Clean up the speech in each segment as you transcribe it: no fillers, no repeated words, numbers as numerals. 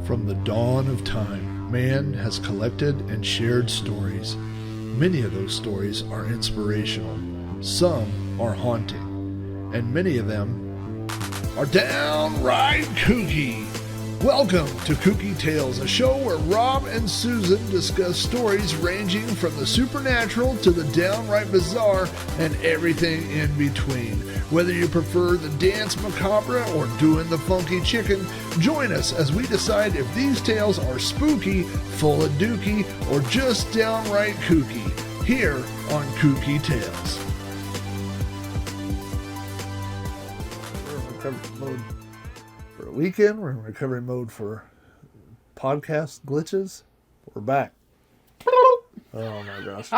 From the dawn of time, man has collected and shared stories. Many of those stories are inspirational. Some are haunting. And many of them are downright kooky. Welcome to Kooky Tales, a show where Rob and Susan discuss stories ranging from the supernatural to the downright bizarre and everything in between. Whether you prefer the dance macabre or doing the funky chicken, join us as we decide if these tales are spooky, full of dookie, or just downright kooky. Here on Kooky Tales. For a weekend, we're in recovery mode for podcast glitches. We're back. Oh my gosh.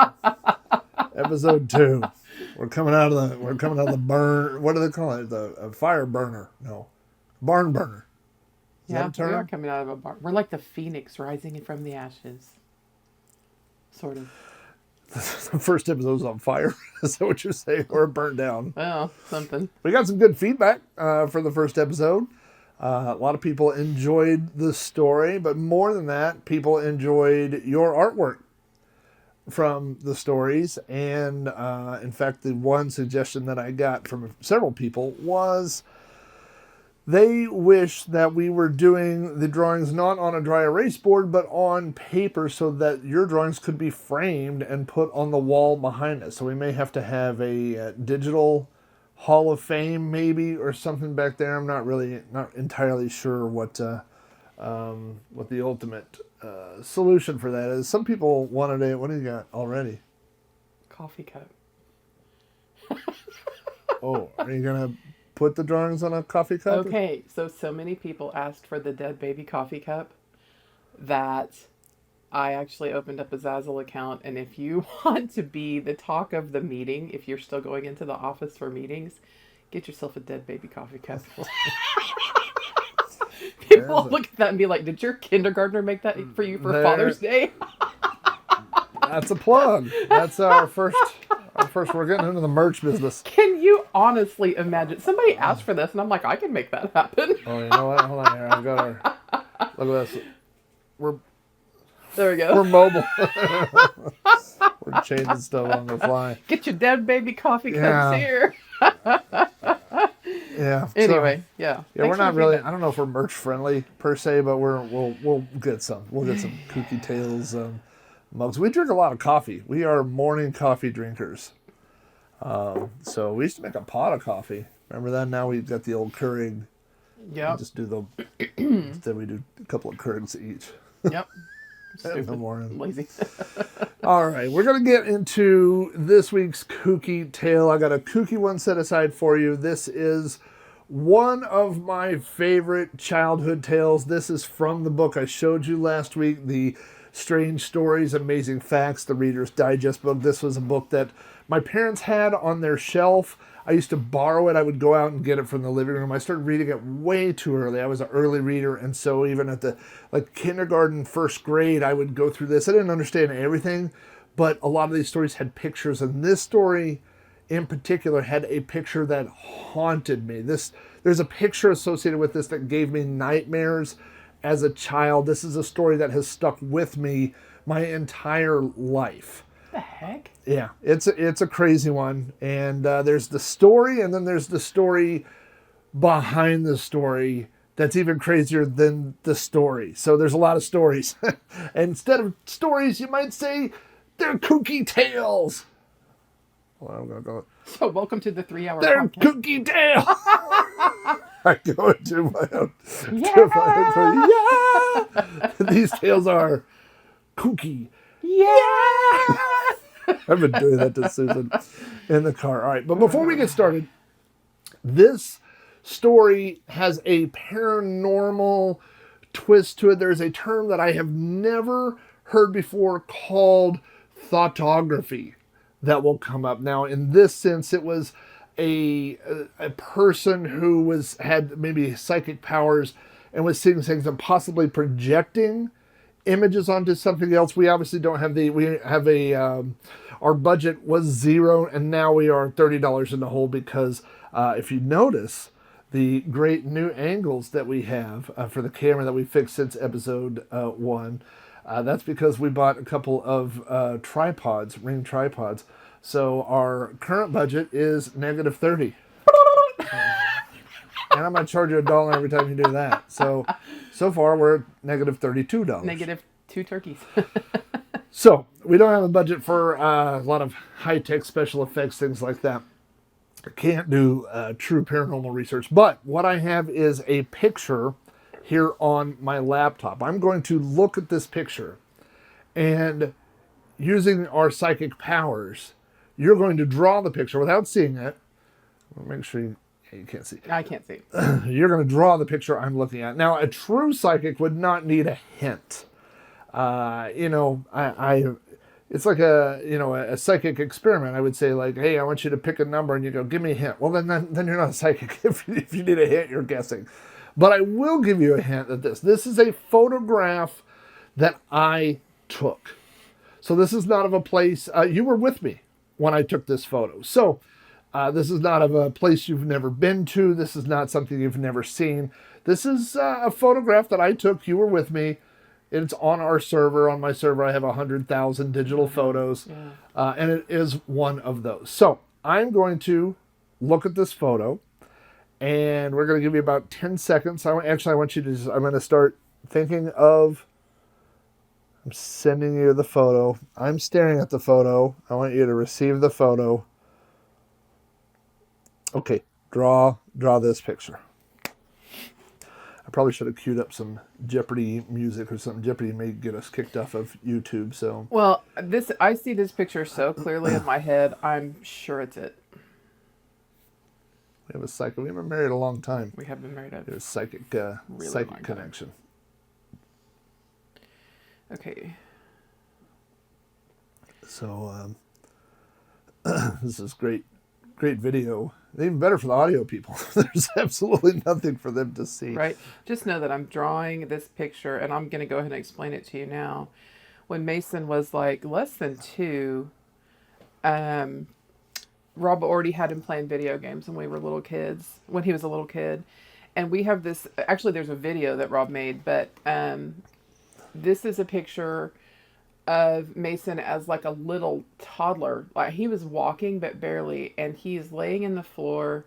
Episode 2. We're coming out of the burn. What do they call it? The fire burner. No. Barn burner. Is that a term? We are coming out of a barn. We're like the phoenix rising from the ashes. Sort of. The first episode was on fire. Is that what you're saying? Or burnt down? Well, something. We got some good feedback for the first episode. A lot of people enjoyed the story, but more than that, people enjoyed your artwork from the stories. And in fact, the one suggestion that I got from several people was they wish that we were doing the drawings not on a dry erase board, but on paper so that your drawings could be framed and put on the wall behind us. So we may have to have a digital Hall of Fame maybe or something back there. I'm not entirely sure what the ultimate solution for that is. Some people wanted it. What do you got already? Coffee cup. Oh, are you gonna put the drawings on a coffee cup? Okay, so many people asked for the dead baby coffee cup that I actually opened up a Zazzle account, and if you want to be the talk of the meeting, if you're still going into the office for meetings, get yourself a dead baby coffee cup. People look at that and be like, did your kindergartner make that for you for Father's Day? That's a plug. That's our first, we're getting into the merch business. Can you honestly imagine? Somebody asked for this, and I'm like, I can make that happen. Oh, you know what? Hold on here. I've got our, look at this. There we go. We're mobile. We're changing stuff on the fly. Get your dead baby coffee cups here. Yeah. Anyway, so, yeah. Yeah, we're not really. I don't know if we're merch friendly per se, but we'll get some. We'll get some Kooky Tales mugs. We drink a lot of coffee. We are morning coffee drinkers. So we used to make a pot of coffee. Remember that? Now we've got the old Keurig. Yeah. Just do the. Instead we do a couple of Keurigs each. Yep. In the morning. Lazy. All right, we're going to get into this week's Kooky Tale. I got a kooky one set aside for you. This is one of my favorite childhood tales. This is from the book I showed you last week, the Strange Stories, Amazing Facts, the Reader's Digest book. This was a book that my parents had on their shelf. I used to borrow it. I would go out and get it from the living room. I started reading it way too early. I was an early reader, and so even at the kindergarten, first grade, I would go through this. I didn't understand everything, but a lot of these stories had pictures, and this story in particular had a picture that haunted me. There's a picture associated with this that gave me nightmares as a child. This is a story that has stuck with me my entire life. The heck? Yeah, it's a crazy one, and there's the story, and then there's the story behind the story that's even crazier than the story. So there's a lot of stories. And instead of stories, you might say they're kooky tales. Well, I'm gonna go. So welcome to the 3-hour They're podcast. kooky tales. I go into my own. Yeah. These tales are kooky. Yeah. I've been doing that to Susan in the car. All right, but before we get started, this story has a paranormal twist to it. There's a term that I have never heard before called thoughtography that will come up. Now, in this sense, it was a person who had maybe psychic powers and was seeing things and possibly projecting images onto something else. We obviously don't have our budget was $0 and now we are $30 in the hole because if you notice, the great new angles that we have for the camera that we fixed since episode 1. That's because we bought a couple of tripods, ring tripods. So our current budget is -30. And I'm going to charge you $1 every time you do that. So far we're at -$32. -2 turkeys. So we don't have a budget for a lot of high-tech special effects, things like that. I can't do true paranormal research. But what I have is a picture here on my laptop. I'm going to look at this picture, and using our psychic powers, you're going to draw the picture without seeing it. I'll make sure you can't see. I can't see. You're going to draw the picture I'm looking at. Now, a true psychic would not need a hint. It's like a psychic experiment. I would say, like, hey, I want you to pick a number, and you go, give me a hint. Well, then you're not a psychic. If you need a hint, you're guessing. But I will give you a hint that this is a photograph that I took. So this is not of a place, you were with me when I took this photo. So this is not of a place you've never been to. This is not something you've never seen. This is a photograph that I took. You were with me. It's on our server. On my server, I have 100,000 digital photos, and it is one of those. So I'm going to look at this photo, and we're going to give you about 10 seconds. I want you to I'm going to start thinking of, I'm sending you the photo. I'm staring at the photo. I want you to receive the photo. Okay, draw this picture. I probably should have queued up some Jeopardy music or something. Jeopardy may get us kicked off of YouTube. So well, I see this picture so clearly in my head. I'm sure it's it. We have a psychic. We've been married a long time. We have been married. There's psychic connection. Okay. So this is great video. Even better for the audio people. There's absolutely nothing for them to see. Right. Just know that I'm drawing this picture, and I'm going to go ahead and explain it to you now. When Mason was like less than 2, Rob already had him playing video games when he was a little kid. And we have this, actually there's a video that Rob made, but this is a picture of Mason as like a little toddler. Like he was walking but barely, and he's laying in the floor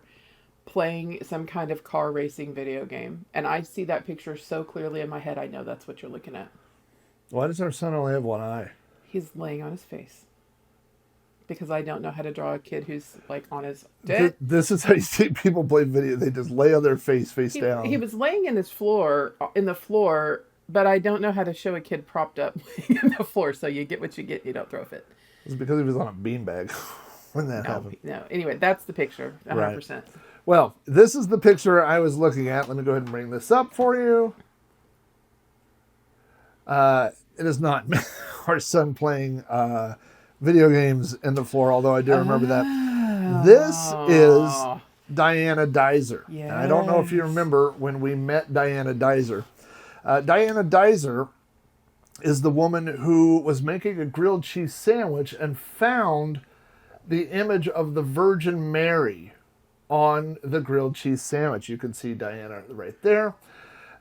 playing some kind of car racing video game. And I see that picture so clearly in my head. I know that's what you're looking at. Why does our son only have one eye? He's laying on his face. Because I don't know how to draw a kid who's like on his dead. This is how you see people play video. They just lay on their face down. He was laying in the floor, but I don't know how to show a kid propped up laying in the floor. So you get what you get. You don't throw a fit. It's because he was on a beanbag when that happened. No. Anyway, that's the picture. 100%. Right. Well, this is the picture I was looking at. Let me go ahead and bring this up for you. It is not our son playing video games in the floor, although I do remember that. This is Diana Dizer. Yes. And I don't know if you remember when we met Diana Dizer. Diana Dizer is the woman who was making a grilled cheese sandwich and found the image of the Virgin Mary on the grilled cheese sandwich. You can see Diana right there.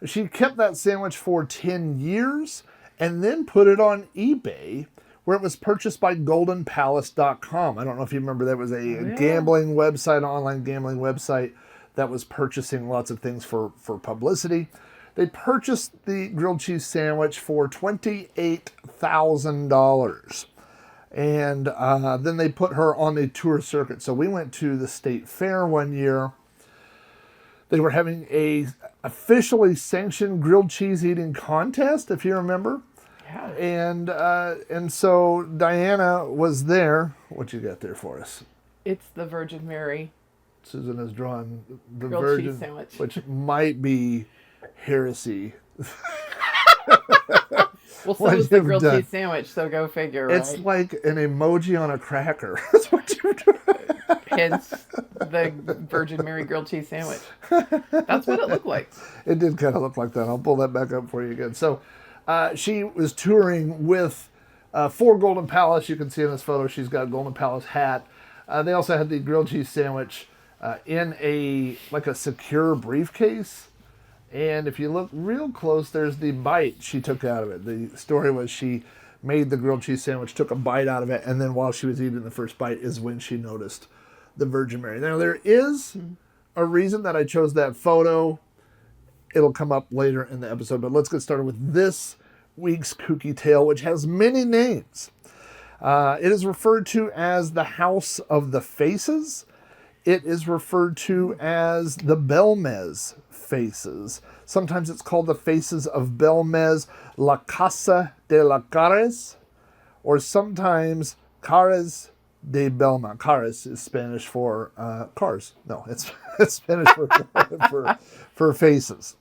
She kept that sandwich for 10 years and then put it on eBay, where it was purchased by goldenpalace.com. I don't know if you remember, that was a gambling website, online gambling website that was purchasing lots of things for publicity. They purchased the grilled cheese sandwich for $28,000. And then they put her on a tour circuit. So we went to the state fair one year. They were having a officially sanctioned grilled cheese eating contest, if you remember. Yeah. And so Diana was there. What you got there for us? It's the Virgin Mary. Susan has drawn the grilled Virgin, cheese sandwich, which might be heresy. Well, so is the grilled cheese sandwich, so go figure, right? It's like an emoji on a cracker. That's what you're doing. Hence the Virgin Mary grilled cheese sandwich. That's what it looked like. It did kind of look like that. I'll pull that back up for you again. So she was touring with for Golden Palace. You can see in this photo she's got a Golden Palace hat. They also had the grilled cheese sandwich in a secure briefcase. And if you look real close, there's the bite she took out of it. The story was she made the grilled cheese sandwich, took a bite out of it, and then while she was eating the first bite is when she noticed the Virgin Mary. Now, there is a reason that I chose that photo. It'll come up later in the episode, but let's get started with this week's Kooky Tale, which has many names. It is referred to as the House of the Faces. It is referred to as the Belmez Faces. Sometimes it's called the Faces of Belmez, La Casa de la Cares, or sometimes Cares de Belma. Cares is Spanish for cars. No, it's Spanish for faces.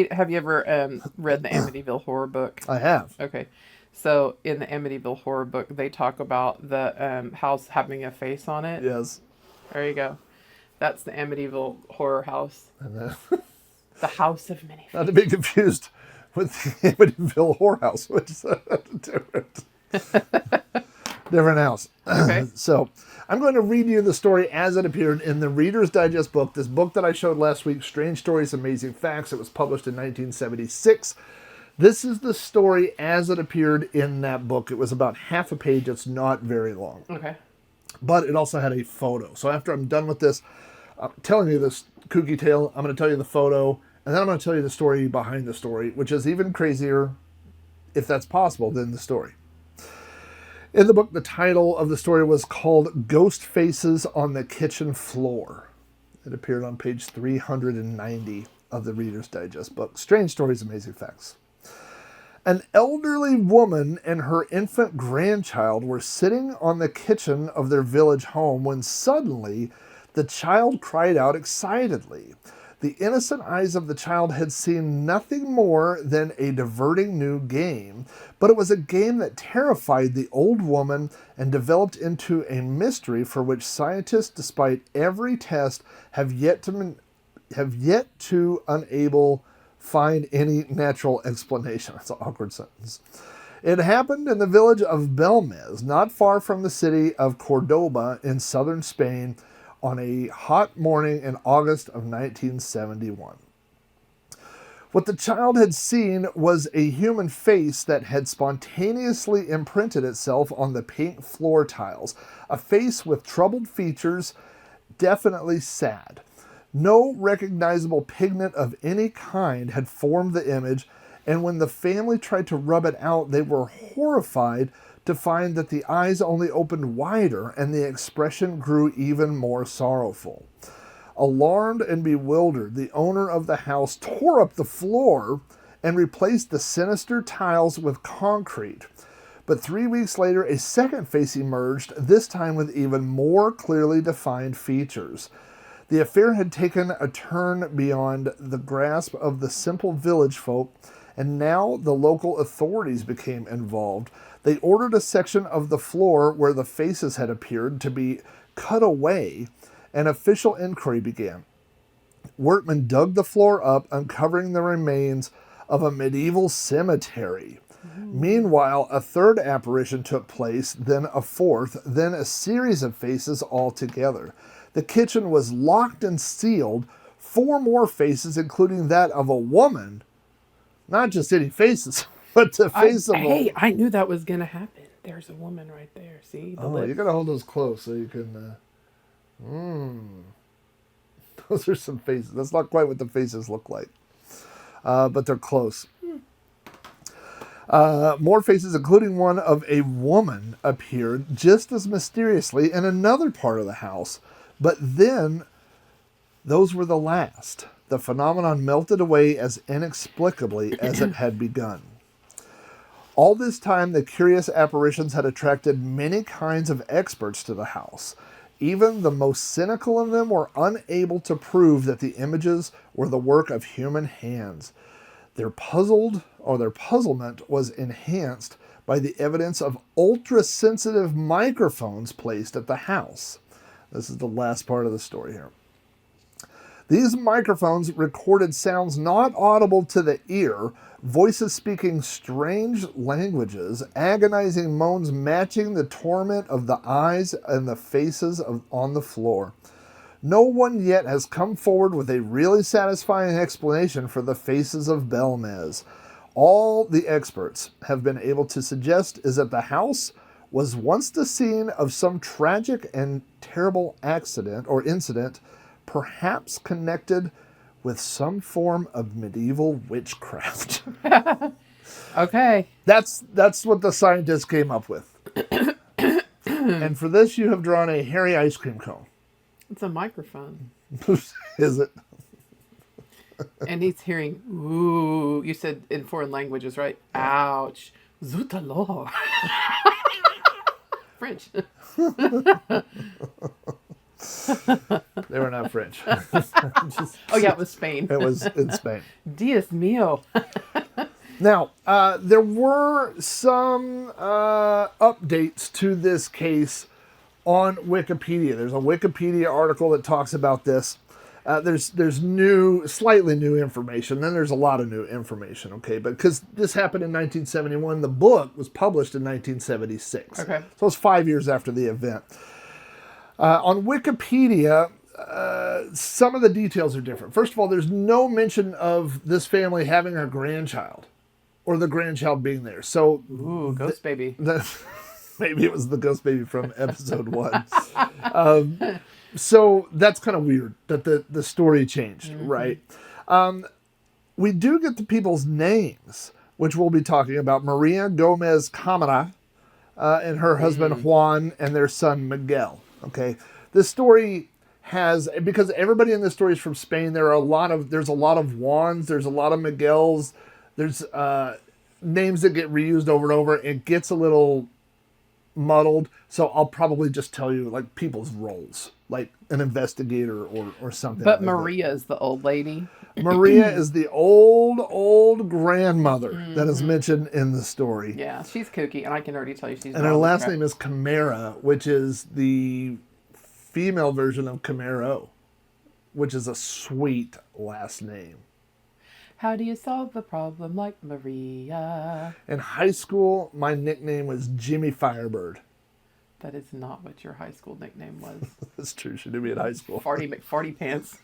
Have you ever read the Amityville Horror book? I have. Okay. So in the Amityville Horror book, they talk about the house having a face on it. Yes. There you go. That's the Amityville Horror House. And then, the House of Many Faces. not to be confused with the Amityville Whorehouse, which is different house. Okay. So I'm going to read you the story as it appeared in the Reader's Digest book. This book that I showed last week, Strange Stories, Amazing Facts. It was published in 1976. This is the story as it appeared in that book. It was about half a page. It's not very long. Okay. But it also had a photo. So after I'm done with this, I'm telling you this kooky tale, I'm going to tell you the photo, and then I'm going to tell you the story behind the story, which is even crazier, if that's possible, than the story. In the book, the title of the story was called Ghost Faces on the Kitchen Floor. It appeared on page 390 of the Reader's Digest book, Strange Stories, Amazing Facts. An elderly woman and her infant grandchild were sitting on the kitchen of their village home when suddenly the child cried out excitedly. The innocent eyes of the child had seen nothing more than a diverting new game, but it was a game that terrified the old woman and developed into a mystery for which scientists, despite every test, have yet to unable find any natural explanation. That's an awkward sentence. It happened in the village of Belmez, not far from the city of Cordoba in southern Spain, on a hot morning in August of 1971. What the child had seen was a human face that had spontaneously imprinted itself on the pink floor tiles, a face with troubled features, definitely sad. No recognizable pigment of any kind had formed the image, and when the family tried to rub it out, they were horrified to find that the eyes only opened wider and the expression grew even more sorrowful. Alarmed and bewildered, the owner of the house tore up the floor and replaced the sinister tiles with concrete. But 3 weeks later, a second face emerged, this time with even more clearly defined features. The affair had taken a turn beyond the grasp of the simple village folk, and now the local authorities became involved. They ordered a section of the floor where the faces had appeared to be cut away, and official inquiry began. Workmen dug the floor up, uncovering the remains of a medieval cemetery. Meanwhile, a third apparition took place, then a fourth, then a series of faces altogether. The kitchen was locked and sealed. 4 more faces, including that of a woman. Not just any faces, but the face of a... Hey, I knew that was going to happen. There's a woman right there. See? The lips. You got to hold those close so you can... Those are some faces. That's not quite what the faces look like. But they're close. More faces, including one of a woman, appeared just as mysteriously in another part of the house. But then, those were the last. The phenomenon melted away as inexplicably as it had begun. All this time, the curious apparitions had attracted many kinds of experts to the house. Even the most cynical of them were unable to prove that the images were the work of human hands. Their puzzlement was enhanced by the evidence of ultra-sensitive microphones placed at the house. This is the last part of the story here. These microphones recorded sounds not audible to the ear, voices speaking strange languages, agonizing moans matching the torment of the eyes and the faces on the floor. No one yet has come forward with a really satisfying explanation for the Faces of Belmez. All the experts have been able to suggest is that the house was once the scene of some tragic and terrible accident or incident, perhaps connected with some form of medieval witchcraft. Okay. That's what the scientists came up with. And for this, you have drawn a hairy ice cream cone. It's a microphone. Is it? And he's hearing, ooh. You said in foreign languages, right? Ouch. Zutalor. French. They were not French. Oh, yeah, it was Spain. It was in Spain. Dios mío. Now, there were some updates to this case on Wikipedia. There's a Wikipedia article that talks about this. There's slightly new information. Then there's a lot of new information, okay? But because this happened in 1971, the book was published in 1976. Okay. So it's 5 years after the event. On Wikipedia, some of the details are different. First of all, there's no mention of this family having a grandchild or the grandchild being there. So, Ooh, ghost baby. Maybe it was the ghost baby from episode 1. So that's kind of weird that the story changed, right? We do get the people's names, which we'll be talking about. Maria Gomez Camara and her husband Juan and their son Miguel. Okay, this story has, because everybody in this story is from Spain. There's a lot of Juans. There's a lot of Miguels. There's names that get reused over and over. It gets a little muddled, so I'll probably just tell you like people's roles, like an investigator or something. But like Maria is the old lady. Maria is the old grandmother that is mentioned in the story. Yeah, she's kooky, and I can already tell you she's. And her last name is Camara, which is the female version of Camaro, which is a sweet last name. How do you solve the problem like Maria? In high school, my nickname was Jimmy Firebird. That is not what your high school nickname was. That's true. She knew me in high school. Farty McFarty Pants.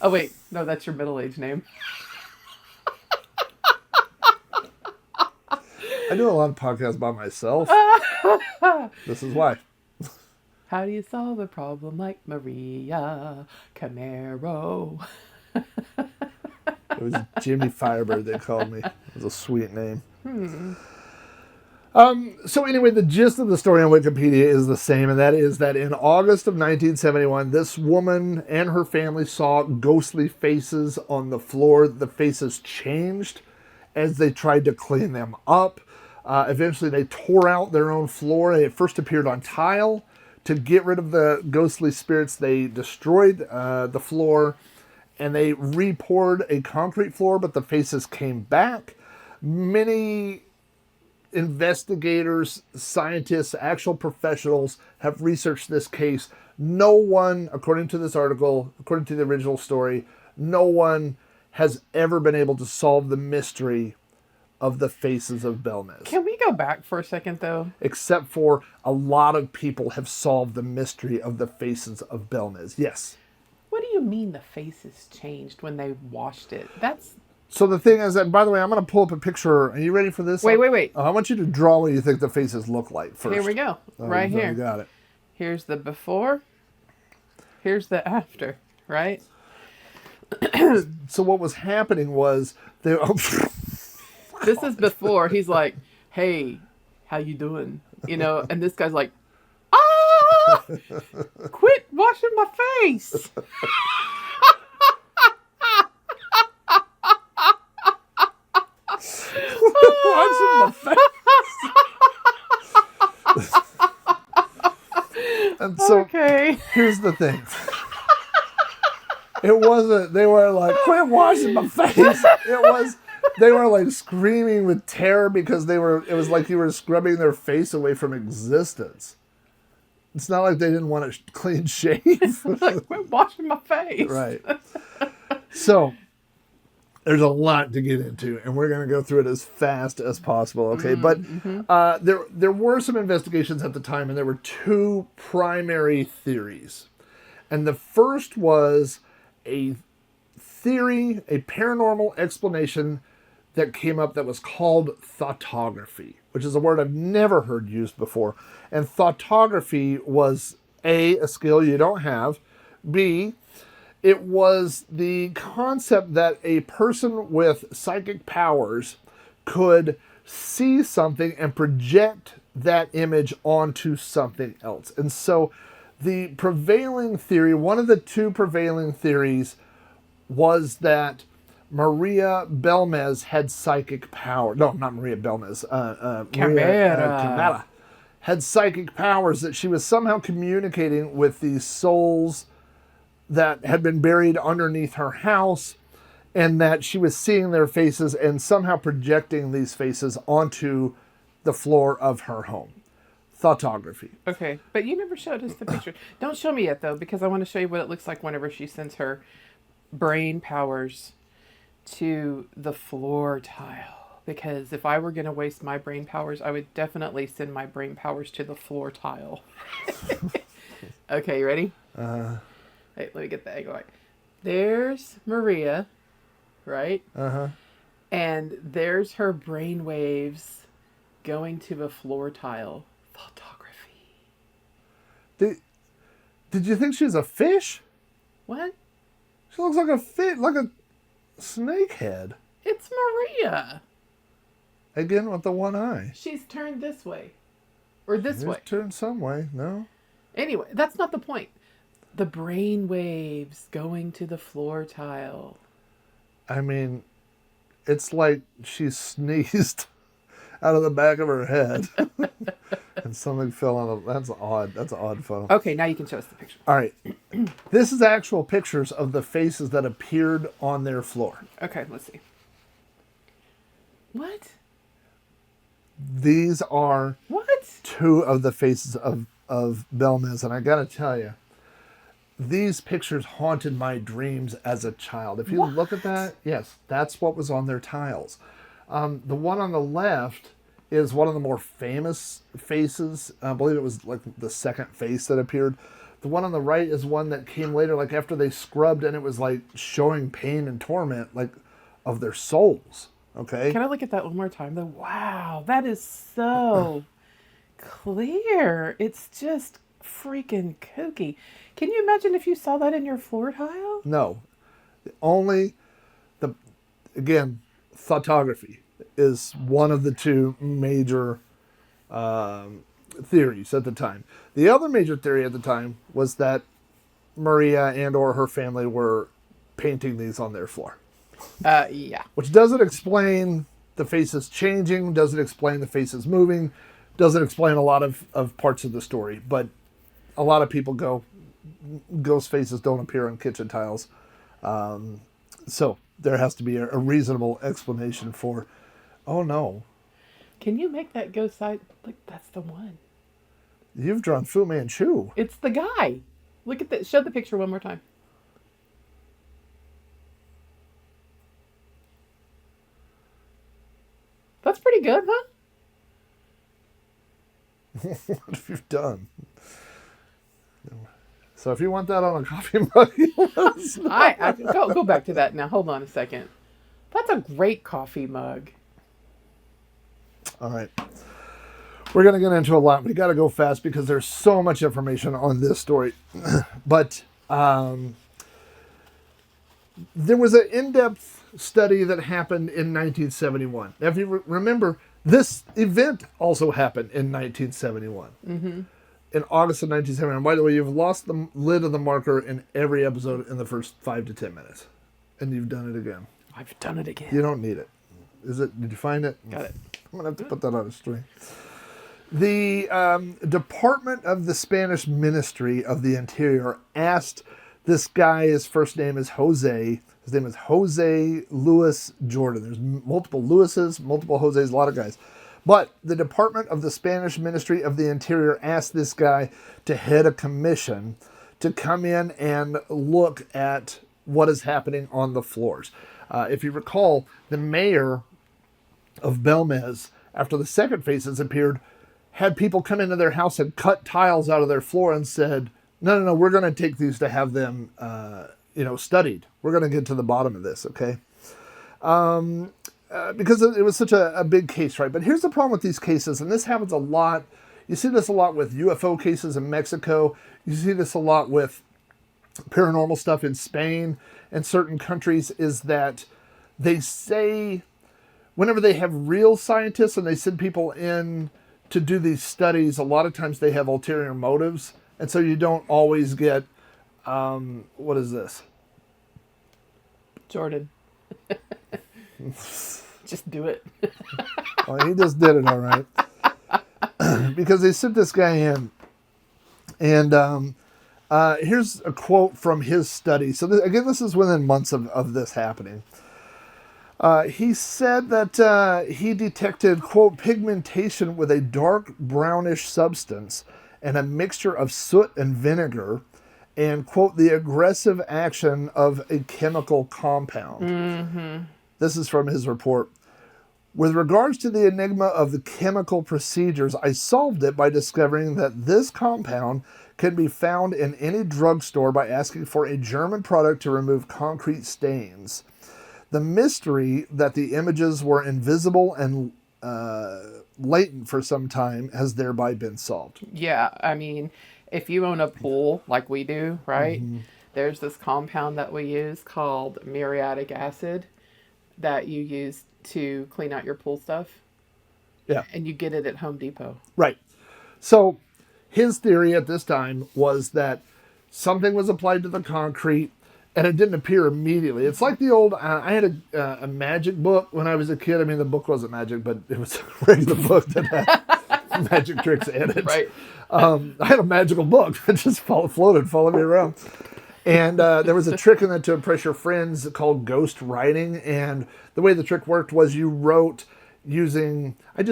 Oh, wait. No, that's your middle-aged name. I do a lot of podcasts by myself. This is why. How do you solve a problem like Maria Camaro? It was Jimmy Firebird they called me. It was a sweet name. So anyway, the gist of the story on Wikipedia is the same, and that is that in August of 1971, this woman and her family saw ghostly faces on the floor. The faces changed as they tried to clean them up. Eventually, they tore out their own floor. It first appeared on tile. To get rid of the ghostly spirits, they destroyed the floor, and they re-poured a concrete floor, but the faces came back. Many investigators, scientists, actual professionals have researched this case. No one, according to this article, according to the original story, no one has ever been able to solve the mystery of the Faces of Belmez. Can we go back for a second, though? Except for a lot of people have solved the mystery of the Faces of Belmez. Yes. What do you mean the faces changed when they washed it? That's... So the thing is that, by the way, I'm going to pull up a picture. Are you ready for this? Wait. I want you to draw what you think the faces look like first. Here we go. Right here. You got it. Here's the before. Here's the after. Right? So what was happening was they. This is before. He's like, "Hey, how you doing?" You know, and this guy's like, "Ah, quit washing my face." Washing my face. And so Okay. here's the thing. It wasn't, they were like, quit washing my face. It was, they were like screaming with terror because it was like you were scrubbing their face away from existence. It's not like they didn't want a clean shave. Like, quit washing my face. Right. So, there's a lot to get into, and we're going to go through it as fast as possible, okay? But there were some investigations at the time, and there were two primary theories. And the first was a theory, a paranormal explanation that came up that was called thoughtography, which is a word I've never heard used before. And thoughtography was a skill you don't have, B, it was the concept that a person with psychic powers could see something and project that image onto something else. And so the prevailing theory, one of the two prevailing theories, was that Maria Belmez had psychic power. No, not Maria Belmez. Camara had psychic powers, that she was somehow communicating with these souls that had been buried underneath her house, and that she was seeing their faces and somehow projecting these faces onto the floor of her home. Thoughtography. Okay, but you never showed us the picture. Don't show me yet, though, because I want to show you what it looks like whenever she sends her brain powers to the floor tile. Because if I were going to waste my brain powers, I would definitely send my brain powers to the floor tile. Okay, you ready? Hey, let me get the angle right. There's Maria, right? And there's her brain waves going to the floor tile. Photography. Did you think she was a fish? What? She looks like a fish, like a snake head. It's Maria. Again, with the one eye. She's turned this way. Or this way. Turned some way, no? Anyway, that's not the point. The brain waves going to the floor tile. I mean, it's like she sneezed out of the back of her head. And something fell on the... That's odd. That's an odd photo. Okay, now you can show us the picture. All right. This is actual pictures of the faces that appeared on their floor. Okay, let's see. What? These are two of the faces of Belmez. And I got to tell you, these pictures haunted my dreams as a child. If you look at that, yes, that's what was on their tiles. The one on the left is one of the more famous faces. I believe it was like the second face that appeared. The one on the right is one that came later, like after they scrubbed, and it was like showing pain and torment, like of their souls. Okay. Can I look at that one more time though? Wow, that is so clear. It's just freaking kooky. Can you imagine if you saw that in your floor tile? No. Again, thoughtography is one of the two major theories at the time. The other major theory at the time was that Maria and or her family were painting these on their floor. Yeah. Which doesn't explain the faces changing, doesn't explain the faces moving, doesn't explain a lot of parts of the story. But a lot of people go, ghost faces don't appear on kitchen tiles. So there has to be a reasonable explanation for, oh no. Can you make that go side? Look, that's the one. You've drawn Fu Manchu. It's the guy. Look at that. Show the picture one more time. That's pretty good, huh? What have you done? So if you want that on a coffee mug, go back to that now. Hold on a second. That's a great coffee mug. All right. We're going to get into a lot. We got to go fast because there's so much information on this story. But there was an in-depth study that happened in 1971. Now, if you remember, this event also happened in 1971. Mm-hmm. In August of 1971. By the way, you've lost the lid of the marker in every episode in the first 5 to 10 minutes. And you've done it again. I've done it again. You don't need it. Did you find it? Got it. I'm going to have to put that on a string. The Department of the Spanish Ministry of the Interior asked this guy, his first name is Jose. His name is Jose Luis Jordan. There's multiple Luises, multiple Joses, a lot of guys. But the Department of the Spanish Ministry of the Interior asked this guy to head a commission to come in and look at what is happening on the floors. If you recall, the mayor of Belmez, after the second Faces appeared, had people come into their house and cut tiles out of their floor and said, no, we're going to take these to have them, studied. We're going to get to the bottom of this, okay? Because it was such a big case, right? But here's the problem with these cases, and this happens a lot. You see this a lot with UFO cases in Mexico. You see this a lot with paranormal stuff in Spain and certain countries, is that they say, whenever they have real scientists and they send people in to do these studies, a lot of times they have ulterior motives. And so you don't always get, what is this? Jordan. Just do it. Well, he just did it all right. Because they sent this guy in. And here's a quote from his study. So this is within months of this happening. He said that he detected, quote, pigmentation with a dark brownish substance and a mixture of soot and vinegar and, quote, the aggressive action of a chemical compound. Mm-hmm. This is from his report. With regards to the enigma of the chemical procedures, I solved it by discovering that this compound can be found in any drugstore by asking for a German product to remove concrete stains. The mystery that the images were invisible and latent for some time has thereby been solved. Yeah, I mean, if you own a pool like we do, right? Mm-hmm. There's this compound that we use called muriatic acid that you use to clean out your pool stuff. Yeah. And you get it at Home Depot. Right. So his theory at this time was that something was applied to the concrete and it didn't appear immediately. It's like the old, I had a magic book when I was a kid. I mean, the book wasn't magic, but it was a regular book that had magic tricks in it. Right. I had a magical book that just followed me around. And there was a trick in that to impress your friends called ghost writing. And the way the trick worked was you wrote using, I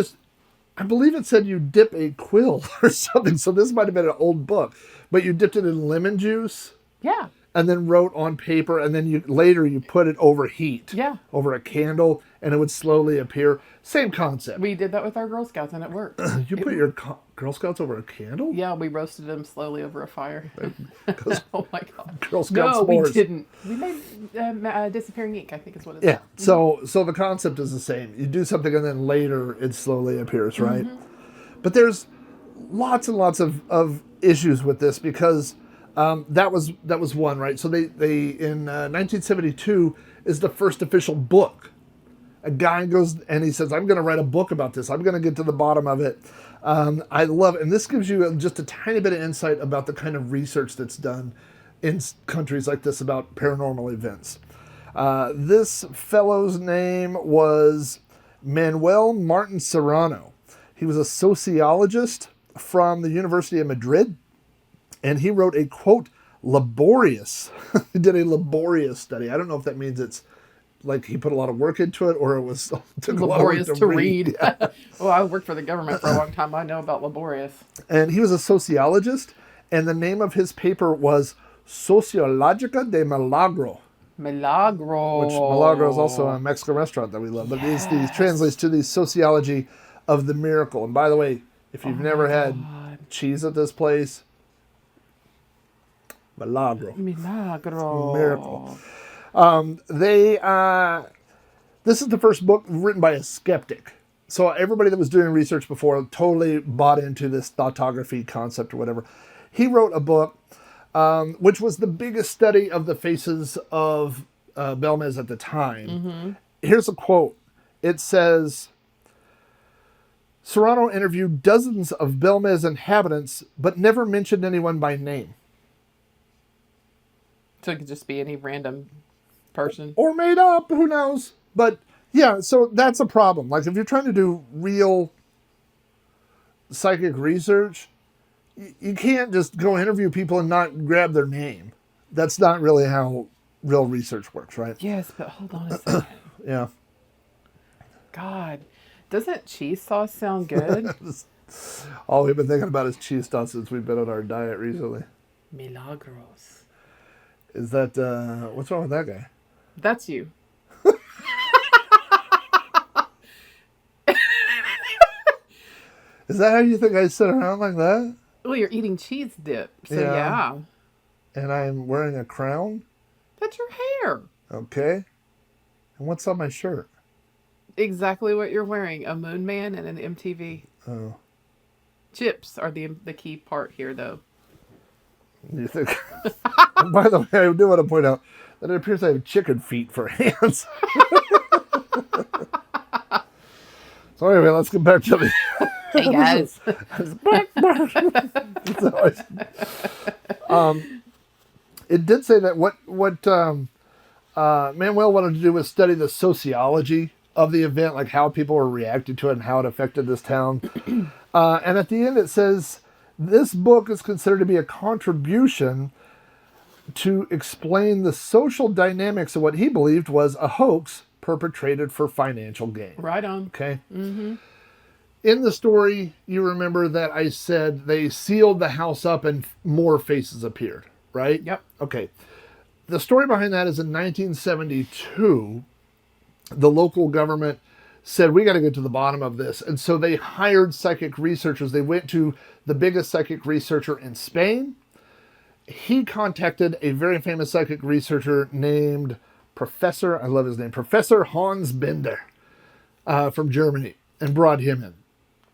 believe it said you dip a quill or something. So this might have been an old book, but you dipped it in lemon juice. Yeah. And then wrote on paper, and then you put it over heat. Yeah. Over a candle, and it would slowly appear. Same concept. We did that with our Girl Scouts, and it worked. You put your Girl Scouts over a candle? Yeah, we roasted them slowly over a fire. Oh my God. Girl Scout No, s'mores. we didn't. We made disappearing ink, I think is what it's Yeah. So the concept is the same. You do something, and then later it slowly appears, right? Mm-hmm. But there's lots and lots of issues with this because that was one, right? So they in 1972 is the first official book. A guy goes and he says, I'm going to write a book about this. I'm going to get to the bottom of it. I love it. And this gives you just a tiny bit of insight about the kind of research that's done in countries like this about paranormal events. This fellow's name was Manuel Martin Serrano. He was a sociologist from the University of Madrid. And he wrote a, quote, laborious, he did a laborious study. I don't know if that means it's like he put a lot of work into it or it was took laborious a lot of work to read. Yeah. Well, I worked for the government for a long time. I know about laborious. And he was a sociologist, and the name of his paper was Sociologica de Milagro. Milagro. Which Milagro is also a Mexican restaurant that we love. But yes. These translates to the sociology of the miracle. And by the way, if you've never had cheese at this place, Milagro. Miracle. This is the first book written by a skeptic. So everybody that was doing research before totally bought into this thoughtography concept or whatever. He wrote a book, which was the biggest study of the Faces of Belmez at the time. Mm-hmm. Here's a quote. It says, Serrano interviewed dozens of Belmez inhabitants, but never mentioned anyone by name. So it could just be any random person. Or made up, who knows? But yeah, so that's a problem. Like if you're trying to do real psychic research, you can't just go interview people and not grab their name. That's not really how real research works, right? Yes, but hold on a second. Yeah. God, doesn't cheese sauce sound good? All we've been thinking about is cheese sauce since we've been on our diet recently. Milagros. Is that, what's wrong with that guy? That's you. Is that how you think I sit around like that? Well, you're eating cheese dip. So, Yeah. yeah. And I'm wearing a crown? That's your hair. Okay. And what's on my shirt? Exactly what you're wearing. A moon man and an MTV. Oh. Chips are the key part here, though. You think? By the way, I do want to point out that it appears I have chicken feet for hands. So anyway, let's get back to the... Hey, guys. It did say that what Manuel wanted to do was study the sociology of the event, like how people were reacting to it and how it affected this town. And at the end it says, this book is considered to be a contribution to explain the social dynamics of what he believed was a hoax perpetrated for financial gain. Right on. Okay? Mm-hmm. In the story, you remember that I said they sealed the house up and more faces appeared, right? Yep. Okay. The story behind that is in 1972, the local government said, we got to get to the bottom of this. And so they hired psychic researchers. They went to the biggest psychic researcher in Spain. He contacted a very famous psychic researcher named I love his name, Professor Hans Bender from Germany, and brought him in.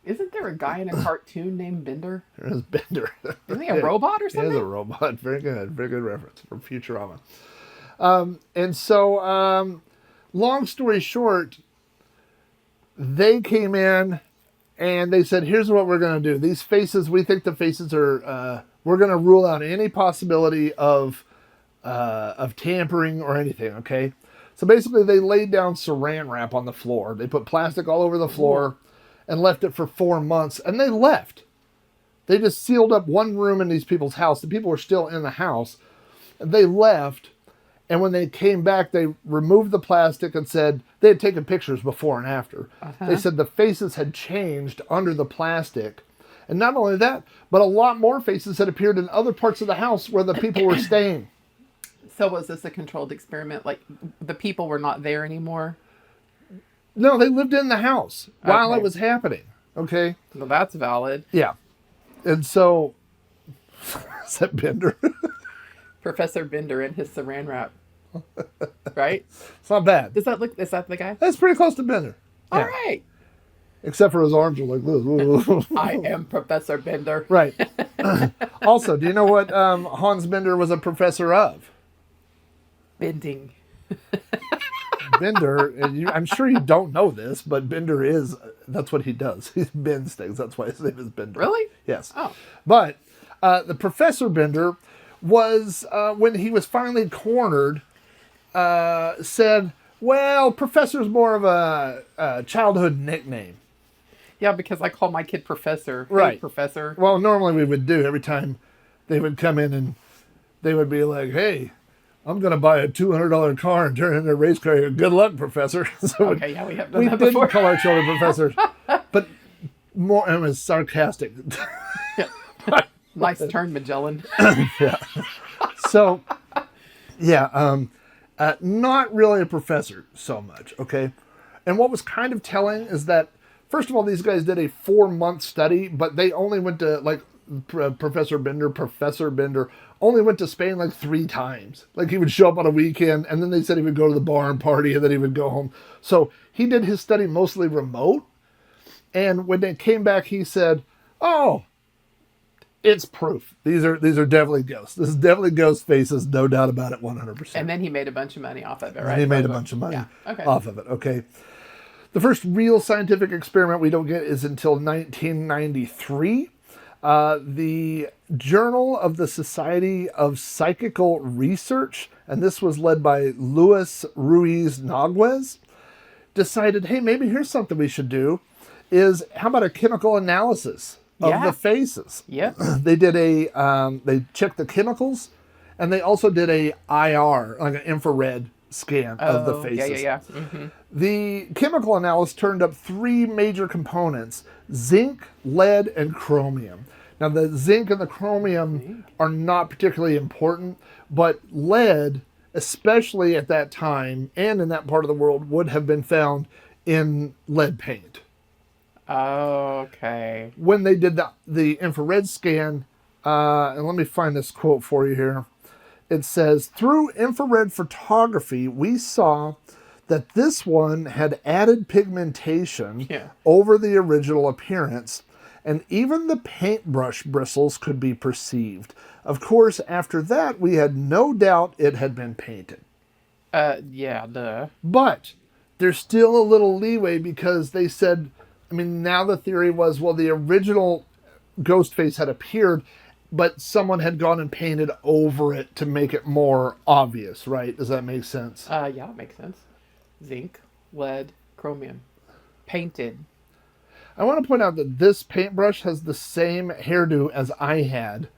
Isn't there a guy in a cartoon named Bender? There is Bender. Isn't he a robot or something? He is a robot. Very good. Very good reference from Futurama. And so, long story short, they came in and they said, here's what we're going to do. These faces, we think the faces are, we're going to rule out any possibility of tampering or anything, okay? So basically they laid down saran wrap on the floor. They put plastic all over the floor and left it for 4 months, and they left. They just sealed up one room in these people's house. The people were still in the house. They left, and when they came back, they removed the plastic and said, they had taken pictures before and after. Uh-huh. They said the faces had changed under the plastic. And not only that, but a lot more faces had appeared in other parts of the house where the people were staying. So was this a controlled experiment? Like, the people were not there anymore? No, they lived in the house while it was happening. Okay? Well, that's valid. Yeah. And so, is that Bender? Professor Bender and his saran wrap. Right? It's not bad. Is that the guy? That's pretty close to Bender. All Yeah. right. Except for his arms are like this. I am Professor Bender. Right. Also, do you know what Hans Bender was a professor of? Bending. Bender, I'm sure you don't know this, but Bender that's what he does. He bends things. That's why his name is Bender. Really? Yes. Oh. But the Professor Bender was, when he was finally cornered, said, well, Professor's more of a childhood nickname. Yeah, because I call my kid Professor. Hey, Right. Professor. Well, normally we would do every time they would come in and they would be like, hey, I'm going to buy a $200 car and turn it into a race car. Good luck, Professor. So okay, yeah, we have done that before. We didn't call our children professors, but more, it was sarcastic. Yeah. Nice turn, Magellan. Yeah. So, yeah, not really a professor so much, okay? And what was kind of telling is that, first of all, these guys did a 4-month study, but they only went to, like, Professor Bender only went to Spain like 3 times. Like, he would show up on a weekend, and then they said he would go to the bar and party, and then he would go home. So he did his study mostly remote. And when they came back, he said, oh, it's proof. These are definitely ghosts. This is definitely ghost faces, no doubt about it, 100%. And then he made a bunch of money off of it, right? And he made a bunch of money okay. off of it, okay? The first real scientific experiment we don't get is until 1993. The Journal of the Society of Psychical Research, and this was led by Luis Ruiz Naguez, decided, hey, maybe here's something we should do, is how about a chemical analysis of the faces? Yep. They did they checked the chemicals, and they also did a IR, like an infrared scan of the faces. Yeah. Mm-hmm. The chemical analysis turned up 3 major components: zinc, lead, and chromium. Now, the zinc and the chromium are not particularly important, but lead, especially at that time and in that part of the world, would have been found in lead paint. Okay. When they did the infrared scan, and let me find this quote for you here. It says, through infrared photography, we saw that this one had added pigmentation over the original appearance, and even the paintbrush bristles could be perceived. Of course, after that, we had no doubt it had been painted. Yeah, duh. But there's still a little leeway because they said, I mean, now the theory was, well, the original ghost face had appeared, but someone had gone and painted over it to make it more obvious, right? Does that make sense? Yeah, it makes sense. Zinc, lead, chromium. Painted. I want to point out that this paintbrush has the same hairdo as I had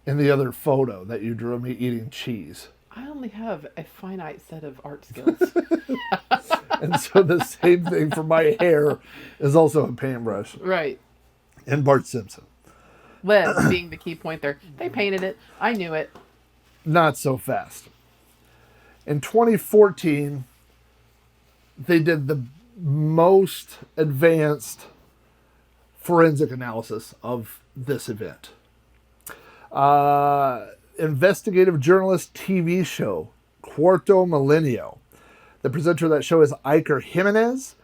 in the other photo that you drew of me eating cheese. I only have a finite set of art skills. And so the same thing for my hair is also a paintbrush. Right. And Bart Simpson. Lead being the key point there. They painted it. I knew it. Not so fast. In 2014, they did the most advanced forensic analysis of this event. Investigative journalist TV show, Cuarto Milenio. The presenter of that show is Iker Jimenez.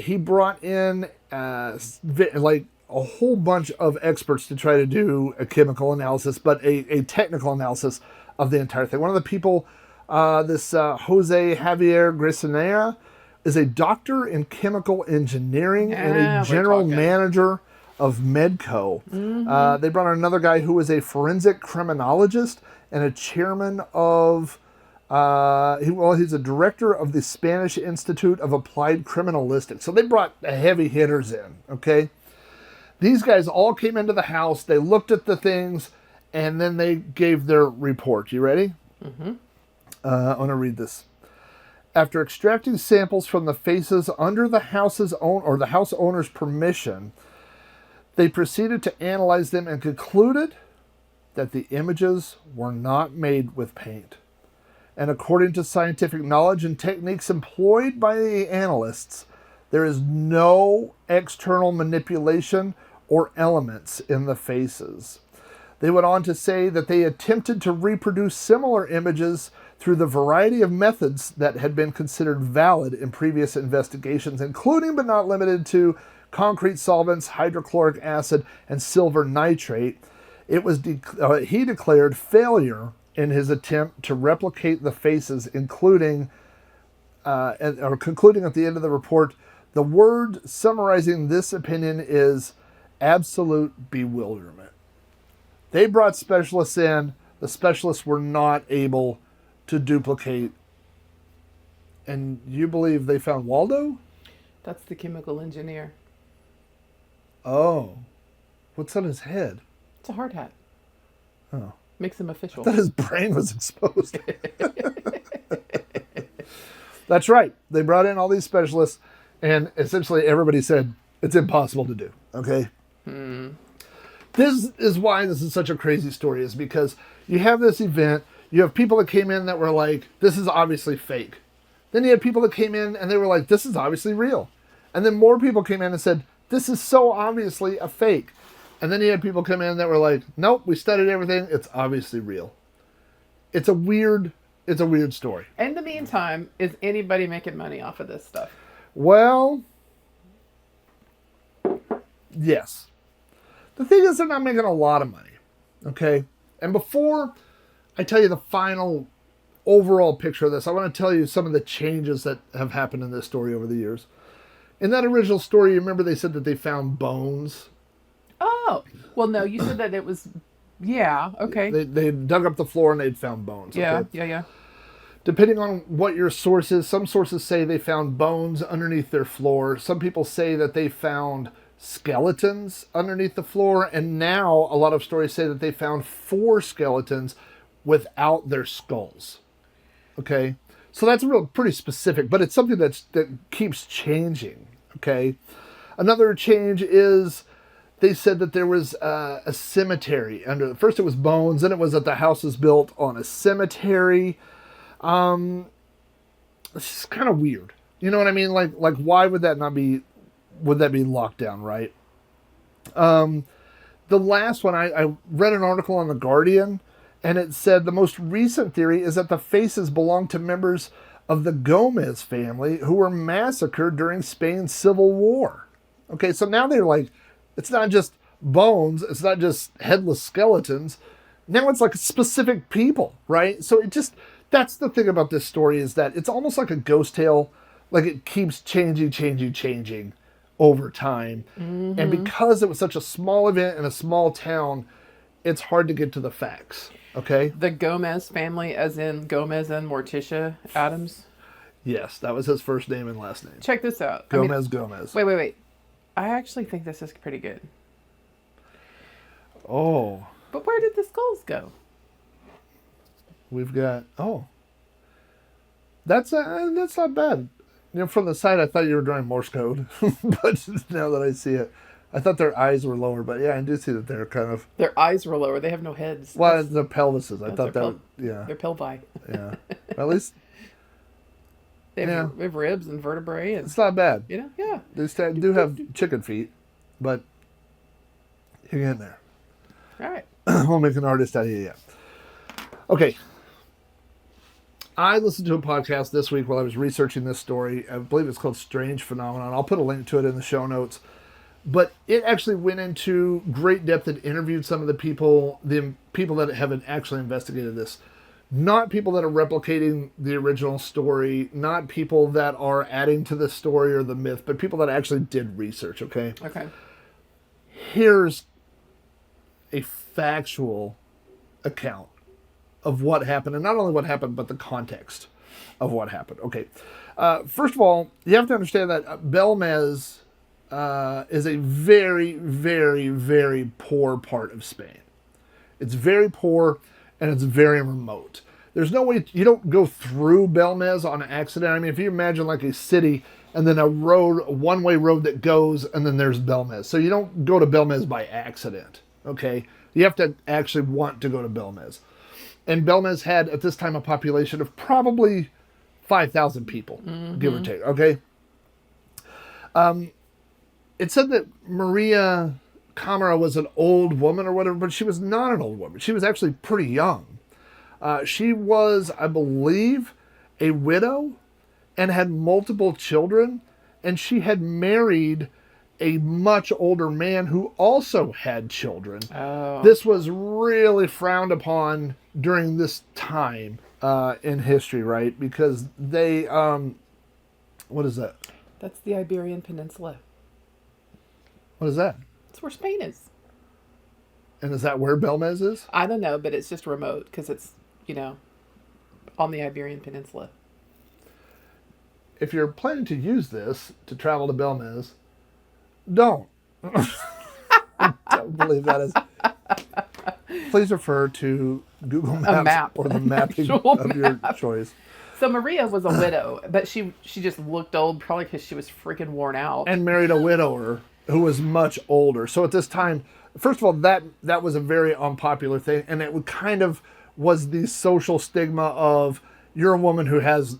He brought in like a whole bunch of experts to try to do a chemical analysis, but a technical analysis of the entire thing. One of the people, this Jose Javier Gresinera, is a doctor in chemical engineering and a general manager of Medco. They brought on another guy who was a forensic criminologist and a chairman of, he's a director of the Spanish Institute of Applied Criminalistics. So they brought the heavy hitters in, okay? These guys all came into the house, they looked at the things, and then they gave their report. You ready? Mm-hmm. I want to read this. After extracting samples from the faces under the house's the house owner's permission, they proceeded to analyze them and concluded that the images were not made with paint. And according to scientific knowledge and techniques employed by the analysts, there is no external manipulation or elements in the faces. They went on to say that they attempted to reproduce similar images through the variety of methods that had been considered valid in previous investigations, including but not limited to concrete solvents, hydrochloric acid, and silver nitrate. It was he declared failure in his attempt to replicate the faces, concluding at the end of the report, the word summarizing this opinion is absolute bewilderment. They brought specialists in. The specialists were not able to duplicate. And you believe they found Waldo? That's the chemical engineer. Oh. What's on his head? It's a hard hat. Oh. Makes him official. I thought his brain was exposed. That's right. They brought in all these specialists, and essentially everybody said it's impossible to do. Okay? This is why this is such a crazy story, is because you have this event, you have people that came in that were like, this is obviously fake. Then you had people that came in and they were like, this is obviously real. And then more people came in and said, this is so obviously a fake. And then you had people come in that were like, nope, we studied everything, it's obviously real. It's a weird story. In the meantime, is anybody making money off of this stuff? Well, yes. The thing is, they're not making a lot of money, okay? And before I tell you the final overall picture of this, I want to tell you some of the changes that have happened in this story over the years. In that original story, you remember they said that they found bones? Oh, well, no, you said that it was, yeah, okay. They dug up the floor and they'd found bones. Yeah, okay? yeah. Depending on what your source is, some sources say they found bones underneath their floor. Some people say that they found skeletons underneath the floor. And now a lot of stories say that they found 4 skeletons without their skulls. Okay? So that's pretty specific, but it's something that keeps changing. Okay? Another change is they said that there was a cemetery under. First, it was bones. Then it was that the house was built on a cemetery. It's just kind of weird. You know what I mean? Like why would that not be? Would that be locked down, right? The last one, I read an article on The Guardian, and it said the most recent theory is that the faces belong to members of the Gomez family who were massacred during Spain's Civil War. Okay, so now they're like, it's not just bones, it's not just headless skeletons. Now it's like specific people, right? So that's the thing about this story, is that it's almost like a ghost tale. Like it keeps changing over time. Mm-hmm. And because it was such a small event in a small town, it's hard to get to the facts. Okay? The Gomez family, as in Gomez and Morticia Adams? Yes, that was his first name and last name. Check this out. Gomez. Wait. I actually think this is pretty good. Oh. But where did the skulls go? We've got... Oh. That's not bad. You know, from the side, I thought you were drawing Morse code. But now that I see it, I thought their eyes were lower. But yeah, I do see that they're kind of... Their eyes were lower. They have no heads. Well, the pelvises. I thought that yeah. They're pelvi. Yeah. At least... They have ribs and vertebrae. And, it's not bad. You know? Yeah. They do have chicken feet, but you're getting there. All right. We'll make an artist out of you yet. Okay. I listened to a podcast this week while I was researching this story. I believe it's called Strange Phenomenon. I'll put a link to it in the show notes. But it actually went into great depth and interviewed some of the people that have actually investigated this. Not people that are replicating the original story, not people that are adding to the story or the myth, but people that actually did research, okay? Okay. Here's a factual account of what happened, and not only what happened, but the context of what happened. Okay. First of all, you have to understand that Belmez is a very, very, very poor part of Spain. It's very poor, and it's very remote. There's no way, you don't go through Belmez on accident. I mean, if you imagine like a city and then a one-way road that goes, and then there's Belmez. So you don't go to Belmez by accident, okay? You have to actually want to go to Belmez. And Belmez had, at this time, a population of probably 5,000 people, give or take, okay? It said that Maria Camara was an old woman or whatever, but she was not an old woman. She was actually pretty young. She was, I believe, a widow and had multiple children, and she had married a much older man who also had children. Oh. This was really frowned upon during this time in history, right? Because they, what is that? That's the Iberian Peninsula. What is that? That's where Spain is. And is that where Belmez is? I don't know, but it's just remote because it's, on the Iberian Peninsula. If you're planning to use this to travel to Belmez, don't. I don't believe that is. Please refer to Google Maps or the mapping of your choice. So Maria was a widow, but she just looked old, probably because she was freaking worn out. And married a widower who was much older. So at this time, first of all, that was a very unpopular thing, and it would kind of was the social stigma of you're a woman who has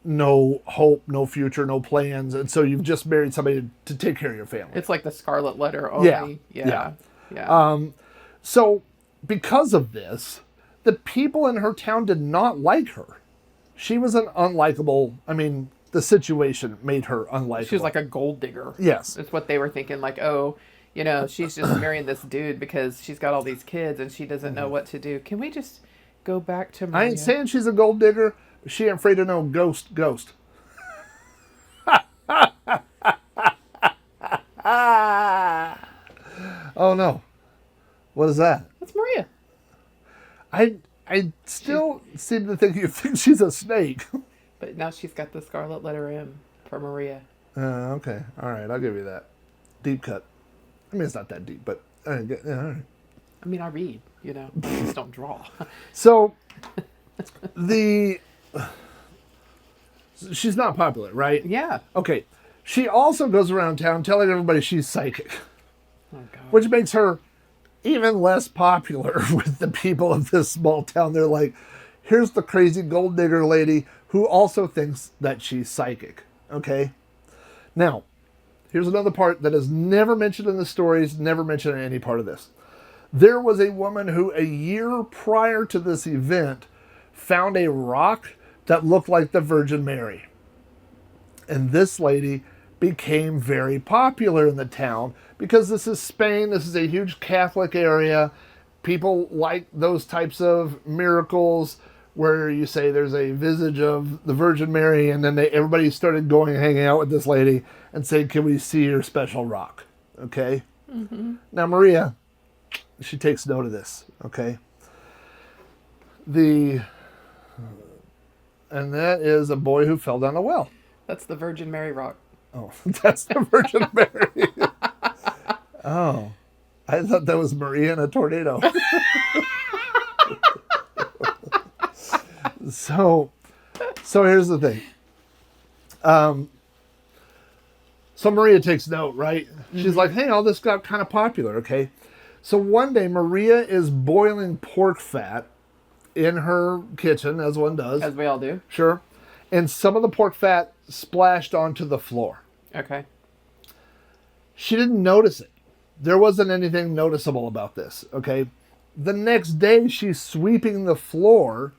no hope, no future, no plans, and so you've just married somebody to take care of your family. It's like the Scarlet Letter only. Yeah. So because of this, the people in her town did not like her. She was an unlikable, the situation made her unlikable. She was like a gold digger. Yes. It's what they were thinking, like, oh, she's just marrying this dude because she's got all these kids and she doesn't know what to do. Can we just go back to Maria? I ain't saying she's a gold digger, but she ain't afraid of no ghost. Oh, no. What is that? That's Maria. I still seem to think you think she's a snake. But now she's got the Scarlet Letter M for Maria. Okay. All right. I'll give you that. Deep cut. It's not that deep, but all right. I read, just don't draw. So, she's not popular, right? Yeah. Okay. She also goes around town telling everybody she's psychic. Oh, God. which makes her even less popular with the people of this small town. They're like, here's the crazy gold digger lady who also thinks that she's psychic. Okay? Now, here's another part that is never mentioned in the stories, never mentioned in any part of this. There was a woman who, a year prior to this event, found a rock that looked like the Virgin Mary. And this lady became very popular in the town because this is Spain. This is a huge Catholic area. People like those types of miracles where you say there's a visage of the Virgin Mary, and then everybody started going and hanging out with this lady and saying, can we see your special rock? Okay? Mm-hmm. Now, Maria, she takes note of this, okay? And that is a boy who fell down a well. That's the Virgin Mary rock. Oh, that's the Virgin Mary. Oh, I thought that was Maria in a tornado. So here's the thing. So Maria takes note, right? She's like, hey, all this got kind of popular, okay? So one day Maria is boiling pork fat in her kitchen, as one does. As we all do. Sure. And some of the pork fat splashed onto the floor. Okay. She didn't notice it. There wasn't anything noticeable about this, okay? The next day, she's sweeping the floor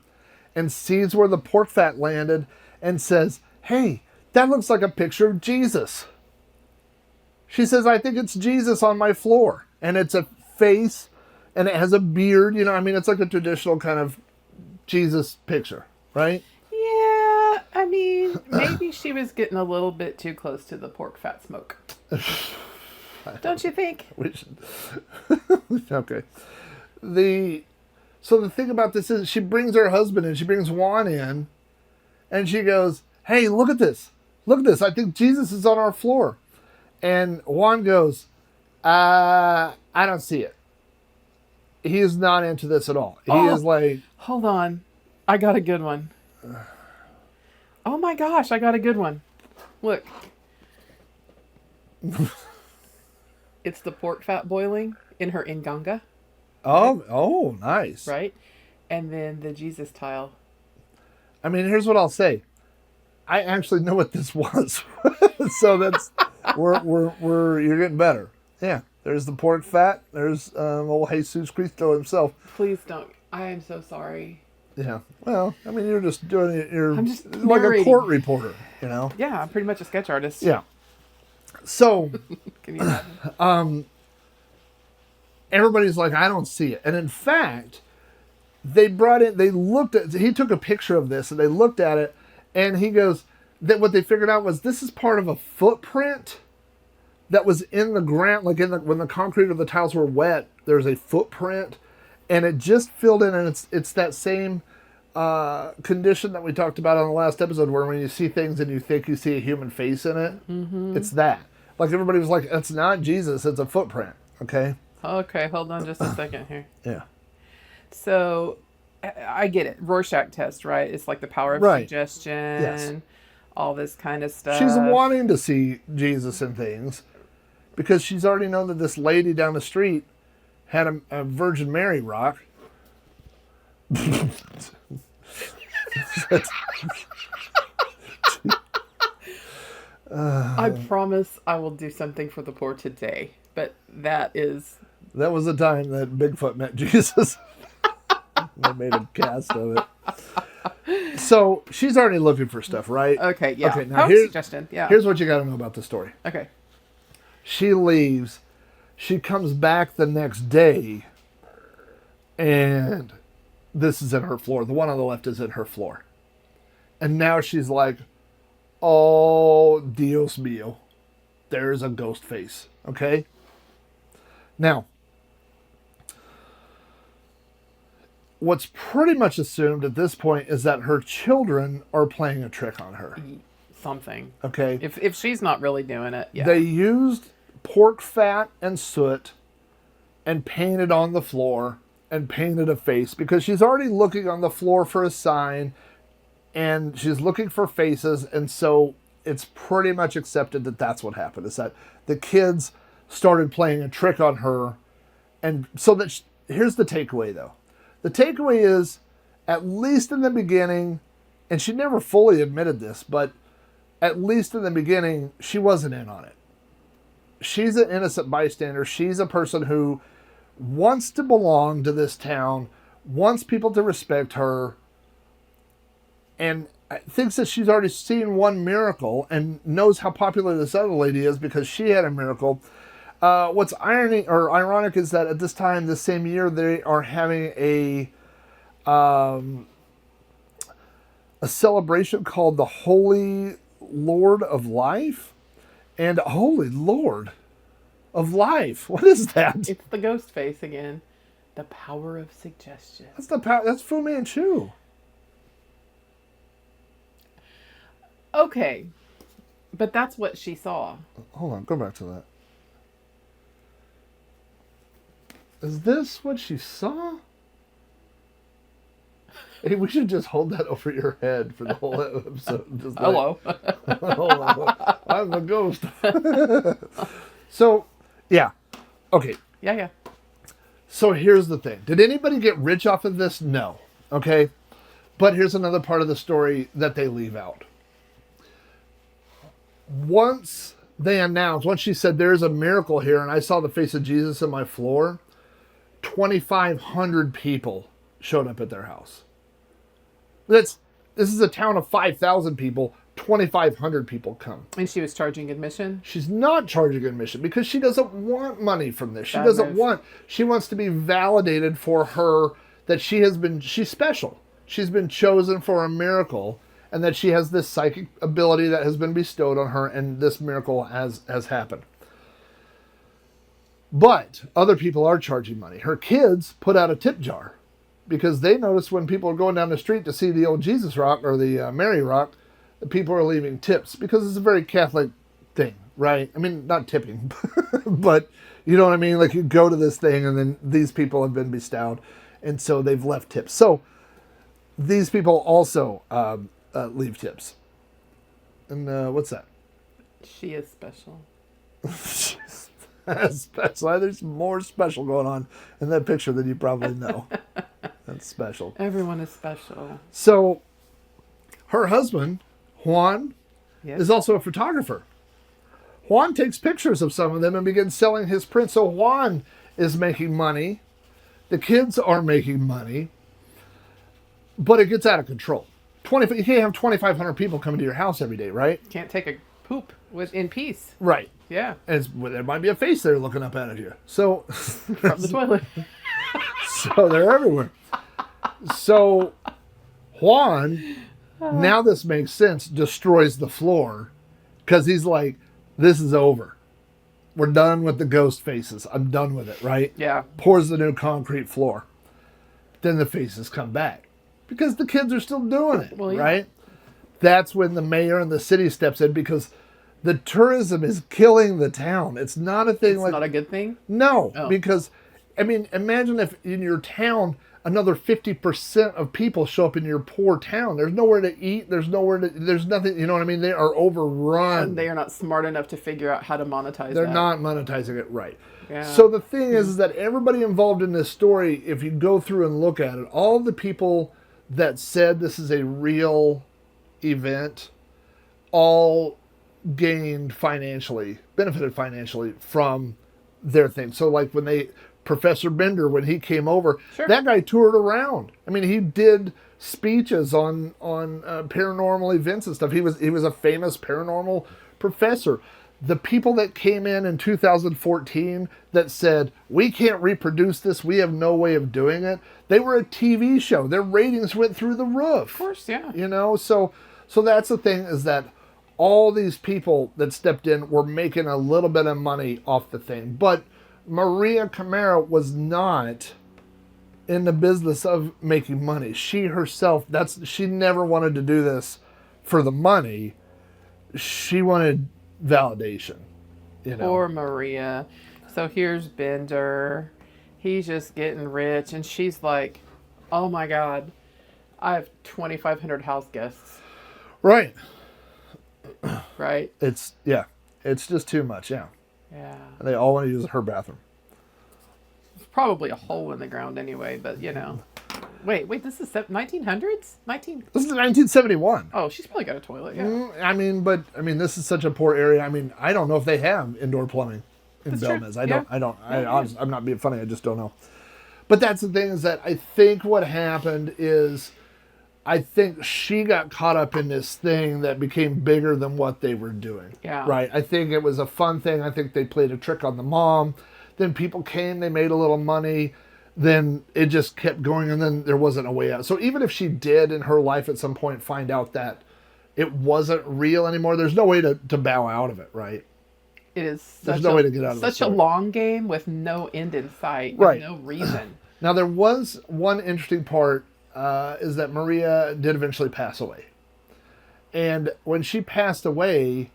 and sees where the pork fat landed and says, hey, that looks like a picture of Jesus. She says, I think it's Jesus on my floor. And it's a face, and it has a beard. You know, I mean, it's like a traditional kind of Jesus picture, right? Yeah, I mean, maybe she was getting a little bit too close to the pork fat smoke. Don't you think? We should. Okay. So the thing about this is she brings her husband in, she brings Juan in, and she goes, hey, look at this. Look at this. I think Jesus is on our floor. And Juan goes, I don't see it. He is not into this at all. He is like... Hold on. I got a good one. Oh my gosh, I got a good one. Look. It's the pork fat boiling in her inganga. Oh, nice. Right? And then the Jesus tile. I mean, here's what I'll say. I actually know what this was. So that's... you're getting better. Yeah. There's the pork fat. There's old Jesus Cristo himself. Please don't. I am so sorry. Yeah. Well, I mean, you're just doing it. I'm just like narrating. a court reporter, you know? Yeah, I'm pretty much a sketch artist. Yeah. So, Can you imagine? Everybody's like, I don't see it. And in fact, he took a picture of this and they looked at it, and he goes, that what they figured out was this is part of a footprint that was in the ground, like when the concrete or the tiles were wet, there's a footprint, and it just filled in, and it's that same condition that we talked about on the last episode, where when you see things and you think you see a human face in it, it's that. Like everybody was like, it's not Jesus, it's a footprint. Okay. Okay, hold on just a second here. Yeah. So, I get it. Rorschach test, right? It's like the power of suggestion, yes, all this kind of stuff. She's wanting to see Jesus in things because she's already known that this lady down the street had a Virgin Mary rock. I promise I will do something for the poor today, but that was the time that Bigfoot met Jesus. They made a cast of it. So she's already looking for stuff, right? Okay, yeah. Okay, now here's what you got to know about the story. Okay. She leaves. She comes back the next day, and this is in her floor. The one on the left is in her floor. And now she's like, oh, Dios mío. There's a ghost face. Okay? Now, what's pretty much assumed at this point is that her children are playing a trick on her. Something. Okay? If she's not really doing it, yeah. They used pork fat and soot and painted on the floor and painted a face because she's already looking on the floor for a sign and she's looking for faces, and so it's pretty much accepted that that's what happened, is that the kids started playing a trick on her. And so here's the takeaway, though. The takeaway is, at least in the beginning, and she never fully admitted this, but at least in the beginning, she wasn't in on it. She's an innocent bystander. She's a person who wants to belong to this town, wants people to respect her, and thinks that she's already seen one miracle and knows how popular this other lady is because she had a miracle. What's ironic is that at this time, the same year, they are having a celebration called the Holy Lord of Life. And Holy Lord of Life, what is that? It's the ghost face again. The power of suggestion. That's Fu Manchu. Okay, but that's what she saw. Hold on, go back to that. Is this what she saw? Hey, we should just hold that over your head for the whole episode. Just Hello. Hold on, I'm a ghost. So, yeah. Okay. Yeah. So here's the thing. Did anybody get rich off of this? No. Okay. But here's another part of the story that they leave out. Once she said, there's a miracle here, and I saw the face of Jesus on my floor, 2,500 people showed up at their house. This is a town of 5,000 people. 2,500 people come. And she was charging admission? She's not charging admission because she doesn't want money from this. She wants to be validated for her that she's special. She's been chosen for a miracle, and that she has this psychic ability that has been bestowed on her, and this miracle has happened. But other people are charging money. Her kids put out a tip jar because they noticed when people are going down the street to see the old Jesus rock or the Mary rock, the people are leaving tips because it's a very Catholic thing, right? I mean, not tipping, but you know what I mean? Like, you go to this thing and then these people have been bestowed, and so they've left tips. So these people also leave tips. And what's that? She is special. She's special. There's more special going on in that picture than you probably know. That's special. Everyone is special. So her husband, Juan, Yes. is also a photographer. Juan takes pictures of some of them and begins selling his prints. So Juan is making money. The kids are making money. But it gets out of control. You can't have 2,500 people coming to your house every day, right? Can't take a poop in peace. Right. Yeah. And there might be a face there looking up at you. So From the toilet. So they're everywhere. So Juan, now this makes sense, destroys the floor because he's like, this is over. We're done with the ghost faces. I'm done with it, right? Yeah. Pours the new concrete floor. Then the faces come back because the kids are still doing it, Well, yeah. right? That's when the mayor and the city steps in because the tourism is killing the town. It's not a thing It's not a good thing? No, Oh. because, I mean, imagine if in your town, another 50% of people show up in your poor town. There's nowhere to eat. There's nothing, you know what I mean? They are overrun. And they are not smart enough to figure out how to monetize They're that. not monetizing it right. Yeah. So the thing is that everybody involved in this story, if you go through and look at it, all the people that said this is a real event, all benefited financially from their thing. So like Professor Bender, when he came over, Sure. that guy toured around. I mean, he did speeches on paranormal events and stuff. He was a famous paranormal professor. The people that came in 2014 that said, we can't reproduce this, we have no way of doing it, they were a TV show. Their ratings went through the roof. Of course, yeah. You know, so that's the thing, is that all these people that stepped in were making a little bit of money off the thing. But Maria Camara was not in the business of making money. She herself, she never wanted to do this for the money. She wanted validation, you know. Poor Maria. So here's Bender. He's just getting rich, and she's like, oh my God, I have 2,500 house guests. Right. Right? It's just too much, yeah. Yeah. And they all want to use her bathroom. It's probably a hole in the ground anyway, but Wait, this is 1900s? This is 1971. Oh, she's probably got a toilet, yeah. This is such a poor area. I don't know if they have indoor plumbing in Belmez. I'm not being funny. I just don't know. But that's the thing, is that I think what happened is, I think she got caught up in this thing that became bigger than what they were doing. Yeah. Right. I think it was a fun thing. I think they played a trick on the mom. Then people came, they made a little money. Then it just kept going, and then there wasn't a way out. So even if she did in her life at some point find out that it wasn't real anymore, there's no way to bow out of it, right? It is There's no way to get out of it. Such a long game with no end in sight, right? No reason. Now there was one interesting part, is that Maria did eventually pass away, and when she passed away,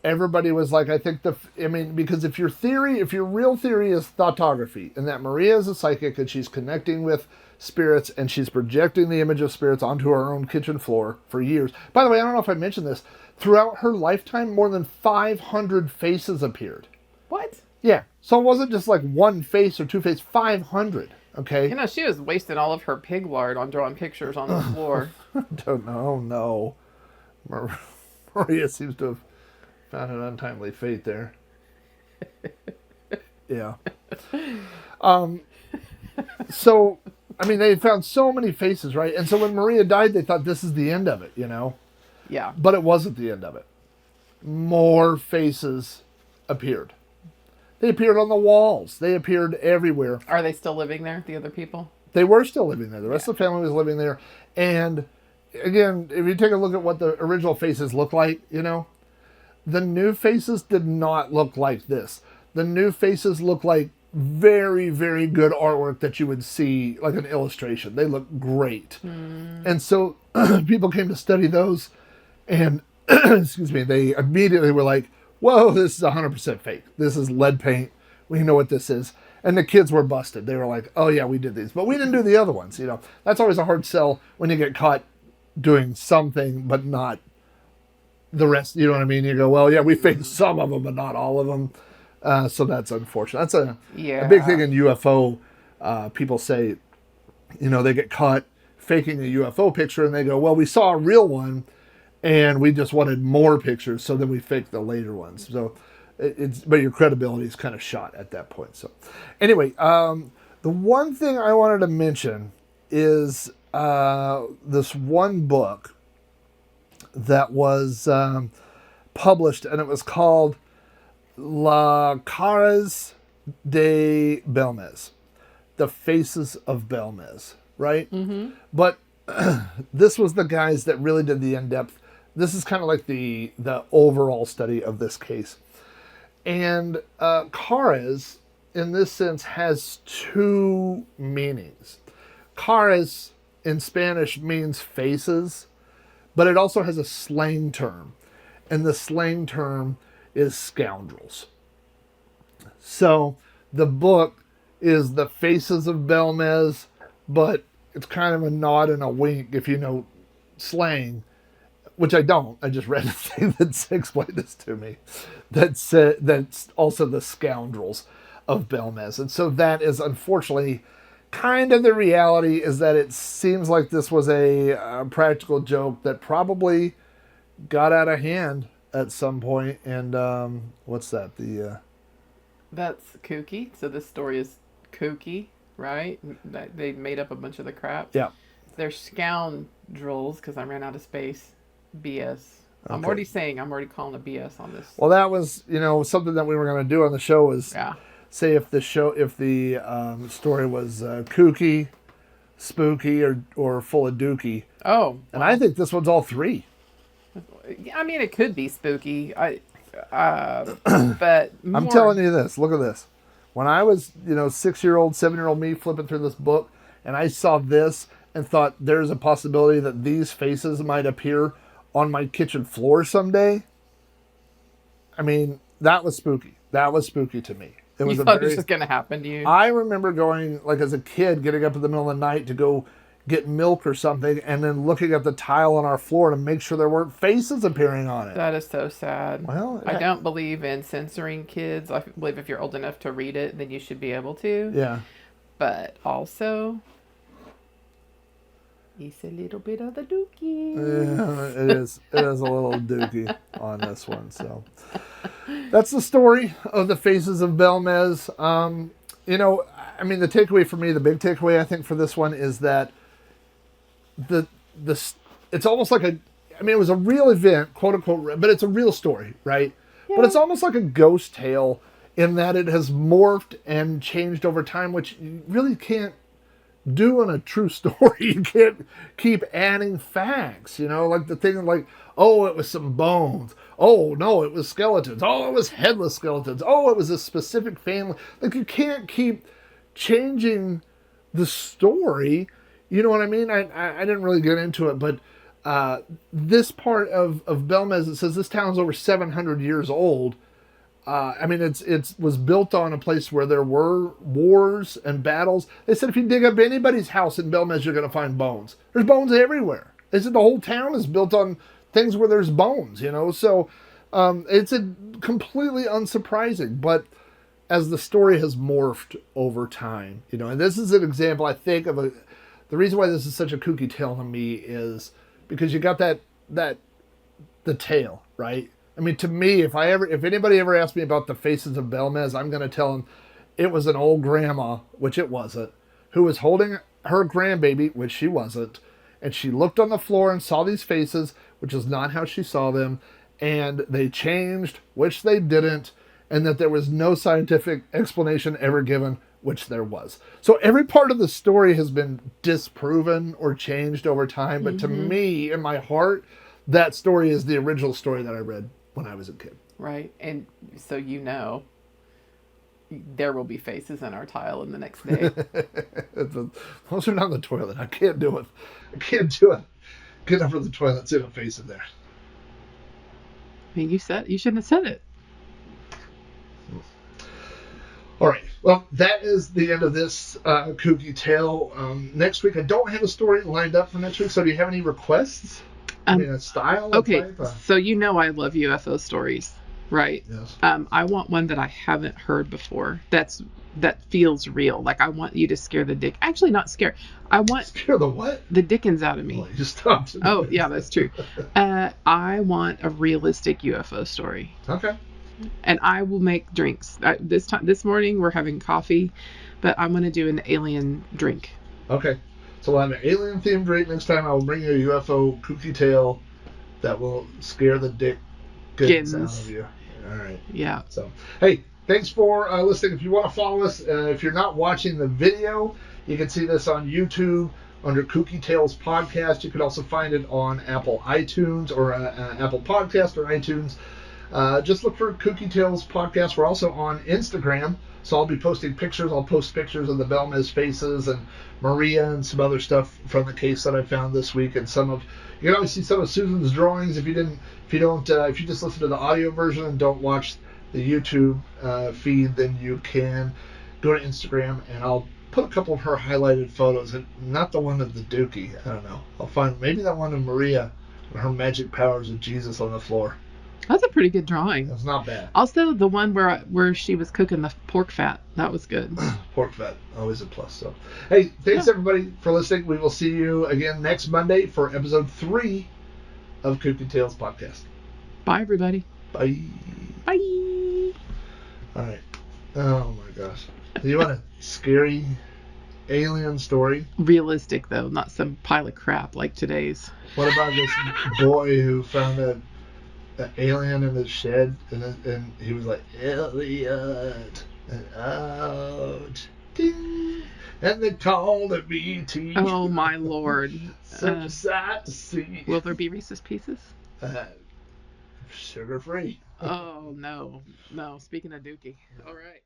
everybody was like, because if your real theory is thoughtography, and that Maria is a psychic and she's connecting with spirits and she's projecting the image of spirits onto her own kitchen floor for years. By the way, I don't know if I mentioned this. Throughout her lifetime, more than 500 faces appeared. What? Yeah. So it wasn't just like one face or two faces, 500. Okay. She was wasting all of her pig lard on drawing pictures on the floor. Don't know. No. Maria seems to have found an untimely fate there. Yeah. So, they found so many faces, right? And so when Maria died, they thought this is the end of it, Yeah. But it wasn't the end of it. More faces appeared. They appeared on the walls. They appeared everywhere. Are they still living there, the other people? They were still living there. The rest of the family was living there. And again, if you take a look at what the original faces look like, the new faces did not look like this. The new faces look like very, very good artwork that you would see, like an illustration. They look great. And so people came to study those, and they immediately were like, whoa, this is 100% fake. This is lead paint. We know what this is. And the kids were busted. They were like, oh yeah, we did these, but we didn't do the other ones. That's always a hard sell when you get caught doing something, but not the rest. You know what I mean? You go, well, yeah, we faked some of them, but not all of them. So that's unfortunate. That's a big thing in UFO. People say, they get caught faking a UFO picture, and they go, well, we saw a real one, and we just wanted more pictures, so then we faked the later ones. So but your credibility is kind of shot at that point. So anyway, the one thing I wanted to mention is this one book that was published, and it was called La Caras de Belmez, the Faces of Belmez, right? Mm-hmm. But this was the guys that really did the in-depth. This is kind of like the overall study of this case. And Caras, in this sense, has two meanings. Caras in Spanish means faces, but it also has a slang term. And the slang term is scoundrels. So the book is The Faces of Belmez, but it's kind of a nod and a wink if you know slang, which I don't. I just read a thing that's explained this to me. That's also the scoundrels of Belmez. And so that is unfortunately kind of the reality, is that it seems like this was a practical joke that probably got out of hand at some point. And what's that? That's kooky. So this story is kooky, right? They made up a bunch of the crap. Yeah. They're scoundrels because I ran out of space. BS. Okay. I'm already calling a BS on this. Well, that was, something that we were going to do on the show was say if the story was kooky, spooky, or full of dookie. Oh. And I think this one's all three. It could be spooky. But I'm telling you this. Look at this. When I was, 6-year-old, 7-year-old me flipping through this book, and I saw this and thought there's a possibility that these faces might appear on my kitchen floor someday. That was spooky. That was spooky to me. You thought this was going to happen to you? I remember going, like as a kid, getting up in the middle of the night to go get milk or something, and then looking at the tile on our floor to make sure there weren't faces appearing on it. That is so sad. Well, I don't believe in censoring kids. I believe if you're old enough to read it, then you should be able to. yeah. But also, it's a little bit of the dookie. Yeah, it is. It is a little dookie on this one. So that's the story of the Faces of Belmez. You know, I mean, the takeaway for me, the big takeaway I think for this one is that it's almost like it was a real event, quote unquote, but it's a real story, right? Yeah. But it's almost like a ghost tale in that it has morphed and changed over time, which you really can't do in a true story. You can't keep adding facts, like the thing like, oh, it was some bones. Oh, no, it was skeletons. Oh, it was headless skeletons. Oh, it was a specific family. Like, you can't keep changing the story. You know what I mean? I didn't really get into it, but this part of Belmez, it says this town's over 700 years old. It was built on a place where there were wars and battles. They said if you dig up anybody's house in Belmez, you're going to find bones. There's bones everywhere. They said the whole town is built on things where there's bones, So it's completely unsurprising. But as the story has morphed over time, and this is an example, I think, of the reason why this is such a kooky tale to me is because you got the tale, right? I mean, to me, if anybody ever asks me about the Faces of Belmez, I'm going to tell them it was an old grandma, which it wasn't, who was holding her grandbaby, which she wasn't, and she looked on the floor and saw these faces, which is not how she saw them, and they changed, which they didn't, and that there was no scientific explanation ever given, which there was. So every part of the story has been disproven or changed over time, but to me, in my heart, that story is the original story that I read when I was a kid. Right. And so there will be faces in our tile in the next day. Those are not in the toilet. I can't do it. Get over the toilet, see a face in there. I mean, you shouldn't have said it. All right. Well, that is the end of this kooky tale. Next week, I don't have a story lined up for next week, so do you have any requests? A style? Okay, so I love UFO stories, right? Yes. I want one that I haven't heard before. That feels real. Like, I want you to scare the dick. Actually, not scare. I want scare the what? The dickens out of me. Well, you stopped. Oh, yeah, that's true. I want a realistic UFO story. Okay. And I will make drinks. This morning we're having coffee, but I'm going to do an alien drink. Okay. So we'll have an alien-themed drink next time. I will bring you a UFO kooky tale that will scare the dickens out of you. All right. Yeah. So, hey, thanks for listening. If you want to follow us, if you're not watching the video, you can see this on YouTube under Kooky Tales Podcast. You can also find it on Apple iTunes or Apple Podcast or iTunes. Just look for Kooky Tales Podcast. We're also on Instagram. So I'll be posting pictures. I'll post pictures of the Belmez faces and Maria and some other stuff from the case that I found this week. And you can always see some of Susan's drawings if you just listen to the audio version and don't watch the YouTube feed, then you can go to Instagram and I'll put a couple of her highlighted photos. And not the one of the Dookie. I don't know. I'll find maybe that one of Maria and her magic powers of Jesus on the floor. That's a pretty good drawing. That's not bad. Also, the one where she was cooking the pork fat. That was good. Pork fat, always a plus. So, hey, thanks everybody for listening. We will see you again next Monday for episode 3 of Kooky Tales Podcast. Bye, everybody. Bye. Bye. All right. Oh, my gosh. Do you want a scary alien story? Realistic, though. Not some pile of crap like today's. What about this boy who found an alien in his shed, and he was like, Elliot, and out, ding, and they called it BT. Oh my lord! Such a sight to see. Will there be Reese's Pieces? Sugar free. Oh no! Speaking of Dookie, all right.